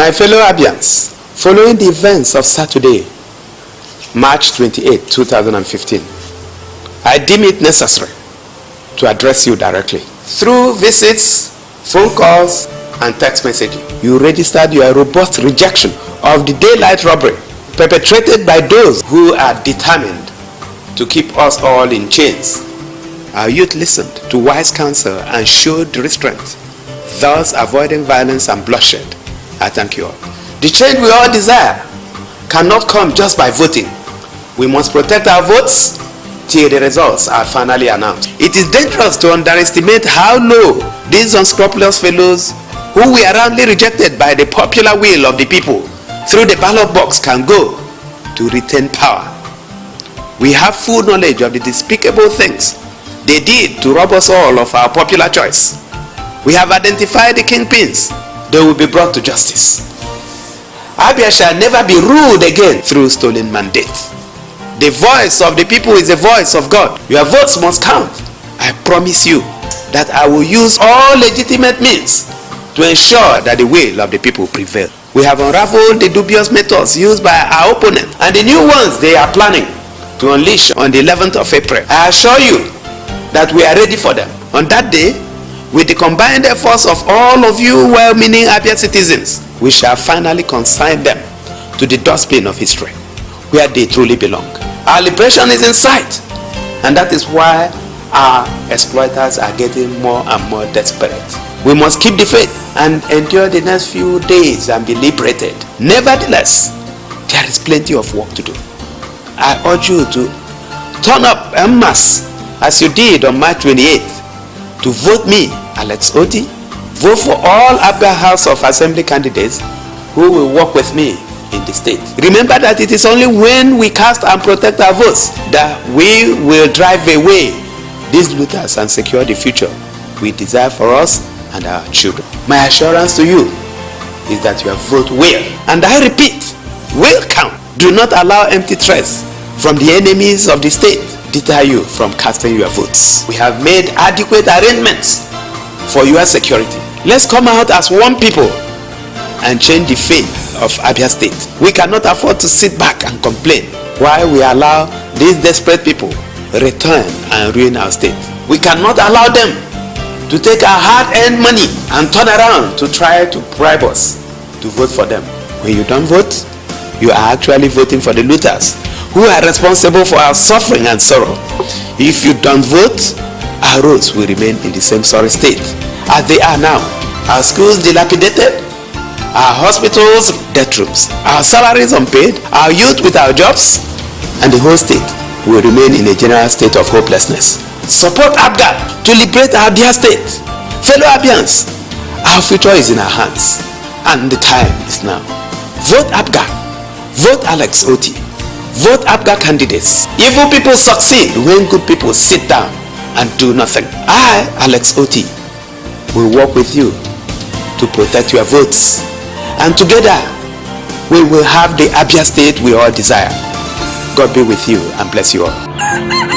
My fellow Abians, following the events of Saturday, March 28, 2015, I deem it necessary to address you directly. Through visits, phone calls, and text messaging, you registered your robust rejection of the daylight robbery perpetrated by those who are determined to keep us all in chains. Our youth listened to wise counsel and showed restraint, thus avoiding violence and bloodshed. I thank you all. The change we all desire cannot come just by voting. We must protect our votes till the results are finally announced. It is dangerous to underestimate how low these unscrupulous fellows who were roundly rejected by the popular will of the people through the ballot box can go to retain power. We have full knowledge of the despicable things they did to rob us all of our popular choice. We have identified the kingpins. They will be brought to justice. Abia shall never be ruled again through stolen mandates. The voice of the people is the voice of God. Your votes must count. I promise you that I will use all legitimate means to ensure that the will of the people prevail. We have unraveled the dubious methods used by our opponent and the new ones they are planning to unleash on the 11th of April. I assure you that we are ready for them. On that day, with the combined efforts of all of you well-meaning Abia citizens, we shall finally consign them to the dustbin of history, where they truly belong. Our liberation is in sight, and that is why our exploiters are getting more and more desperate. We must keep the faith and endure the next few days and be liberated. Nevertheless, there is plenty of work to do. I urge you to turn up en masse as you did on March 28th to vote me, Alex Otti. Vote for all APGA House of Assembly candidates who will work with me in the state. Remember that it is only when we cast and protect our votes that we will drive away these looters and secure the future we desire for us and our children. My assurance to you is that your vote will, and I repeat, will count. Do not allow empty threats from the enemies of the state deter you from casting your votes. We have made adequate arrangements for your security. Let's come out as one people and change the fate of Abia State. We cannot afford to sit back and complain while we allow these desperate people return and ruin our state. We cannot allow them to take our hard-earned money and turn around to try to bribe us to vote for them. When you don't vote, you are actually voting for the looters who are responsible for our suffering and sorrow. If you don't vote, our roads will remain in the same sorry state as they are now. Our schools dilapidated, our hospitals debt rooms, our salaries unpaid, our youth without jobs, and the whole state will remain in a general state of hopelessness. Support APGA to liberate our Abia State. Fellow Abians, our future is in our hands, and the time is now. Vote APGA. Vote Alex Otti. Vote APGA candidates. Evil people succeed when good people sit down and do nothing. I, Alex Otti, will work with you to protect your votes, and together we will have the Abia State we all desire. God be with you and bless you all.